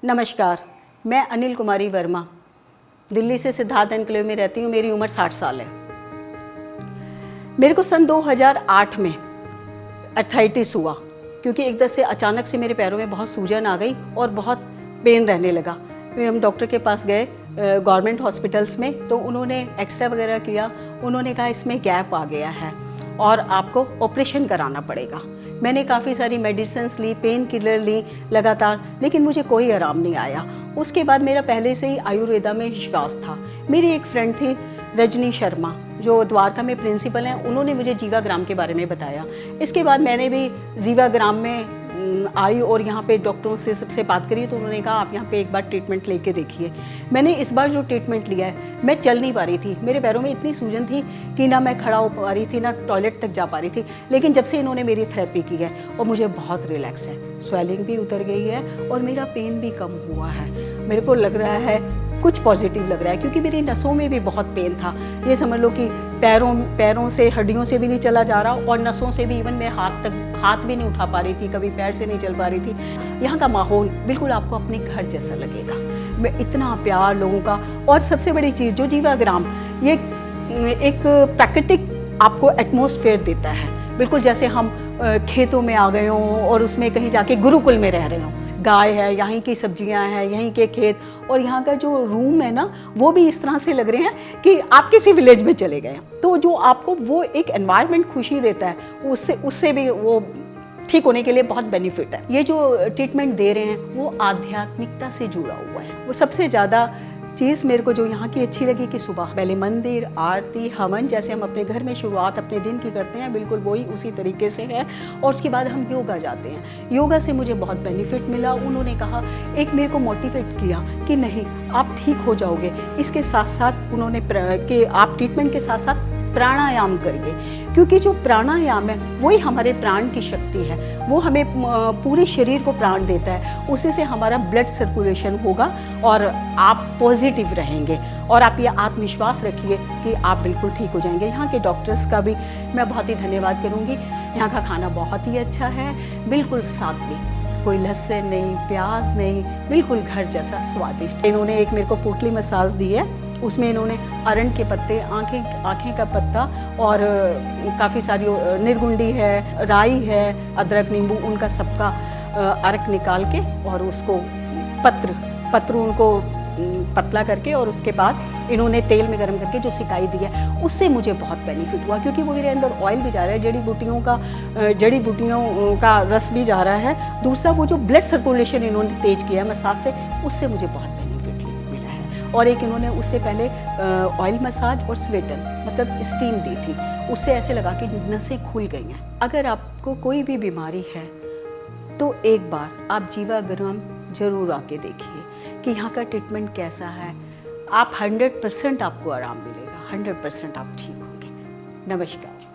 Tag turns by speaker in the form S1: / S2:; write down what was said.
S1: नमस्कार, मैं अनिल कुमारी वर्मा दिल्ली से सिद्धार्थ एनक्लेव में रहती हूँ। मेरी उम्र 60 साल है। मेरे को सन 2008 में अर्थराइटिस हुआ क्योंकि एकदम से अचानक से मेरे पैरों में बहुत सूजन आ गई और बहुत पेन रहने लगा। फिर हम डॉक्टर के पास गए गवर्नमेंट हॉस्पिटल्स में, तो उन्होंने एक्सरे वगैरह किया। उन्होंने कहा इसमें गैप आ गया है और आपको ऑपरेशन कराना पड़ेगा। मैंने काफ़ी सारी मेडिसिन्स ली, पेन किलर ली लगातार, लेकिन मुझे कोई आराम नहीं आया। उसके बाद मेरा पहले से ही आयुर्वेदा में विश्वास था। मेरी एक फ्रेंड थी रजनी शर्मा, जो द्वारका में प्रिंसिपल हैं, उन्होंने मुझे जीवाग्राम के बारे में बताया। इसके बाद मैंने भी जीवाग्राम में आई और यहाँ पे डॉक्टरों से सबसे बात करी, तो उन्होंने कहा आप यहाँ पे एक बार ट्रीटमेंट लेके देखिए। मैंने इस बार जो ट्रीटमेंट लिया है, मैं चल नहीं पा रही थी, मेरे पैरों में इतनी सूजन थी कि ना मैं खड़ा हो पा रही थी, ना टॉयलेट तक जा पा रही थी। लेकिन जब से इन्होंने मेरी थेरेपी की है और मुझे बहुत रिलैक्स है, स्वेलिंग भी उतर गई है और मेरा पेन भी कम हुआ है। मेरे को लग रहा है कुछ पॉजिटिव लग रहा है, क्योंकि मेरी नसों में भी बहुत पेन था। ये समझ लो कि पैरों से, हड्डियों से भी नहीं चला जा रहा और नसों से भी, इवन मैं हाथ भी नहीं उठा पा रही थी, कभी पैर से नहीं चल पा रही थी। यहाँ का माहौल बिल्कुल आपको अपने घर जैसा लगेगा। मैं इतना प्यार लोगों का, और सबसे बड़ी चीज़ जो जीवाग्राम, ये एक प्राकृतिक आपको एटमॉस्फेयर देता है, बिल्कुल जैसे हम खेतों में आ गए हों और उसमें कहीं जाके गुरुकुल में रह रहे हों। गाय है, यहीं की सब्जियां हैं, यहीं के खेत, और यहाँ का जो रूम है ना, वो भी इस तरह से लग रहे हैं कि आप किसी विलेज में चले गए। तो जो आपको वो एक एनवायरनमेंट खुशी देता है, उससे भी वो ठीक होने के लिए बहुत बेनिफिट है। ये जो ट्रीटमेंट दे रहे हैं वो आध्यात्मिकता से जुड़ा हुआ है। वो सबसे ज़्यादा चीज़ मेरे को जो यहाँ की अच्छी लगी कि सुबह पहले मंदिर, आरती, हवन, जैसे हम अपने घर में शुरुआत अपने दिन की करते हैं, बिल्कुल वही उसी तरीके से है। और उसके बाद हम योगा जाते हैं। योगा से मुझे बहुत बेनिफिट मिला। उन्होंने कहा, एक मेरे को मोटिवेट किया कि नहीं, आप ठीक हो जाओगे। इसके साथ साथ उन्होंने कि आप ट्रीटमेंट के साथ साथ प्राणायाम करिए, क्योंकि जो प्राणायाम है वही हमारे प्राण की शक्ति है। वो हमें पूरे शरीर को प्राण देता है। उसी से हमारा ब्लड सर्कुलेशन होगा और आप पॉजिटिव रहेंगे, और आप ये आत्मविश्वास रखिए कि आप बिल्कुल ठीक हो जाएंगे। यहाँ के डॉक्टर्स का भी मैं बहुत ही धन्यवाद करूँगी। यहाँ का खाना बहुत ही अच्छा है, बिल्कुल सात्विक, कोई लहसुन नहीं, प्याज नहीं, बिल्कुल घर जैसा स्वादिष्ट। इन्होंने एक मेरे को पोटली मसाज दी है, उसमें इन्होंने अरंड के पत्ते, आँखें का पत्ता और काफ़ी सारी निर्गुंडी है, राई है, अदरक, नींबू, उनका सबका अर्क निकाल के और उसको पत्र उनको पतला करके, और उसके बाद इन्होंने तेल में गर्म करके जो सिकाई दी है, उससे मुझे बहुत बेनिफिट हुआ, क्योंकि वो मेरे अंदर ऑयल भी जा रहा है, जड़ी बूटियों का रस भी जा रहा है। दूसरा, वो जो ब्लड सर्कुलेशन इन्होंने तेज किया मसाज से, उससे मुझे बहुत बेनिफिट मिला है। और एक इन्होंने उससे पहले ऑयल मसाज और स्वेटन, मतलब स्टीम दी थी, उससे ऐसे लगा कि नसें खुल गई हैं। अगर आपको कोई भी बीमारी है तो एक बार आप जीवाग्राम जरूर आके देखिए कि यहाँ का ट्रीटमेंट कैसा है। आप 100% आपको आराम मिलेगा, 100% आप ठीक होंगे। नमस्कार।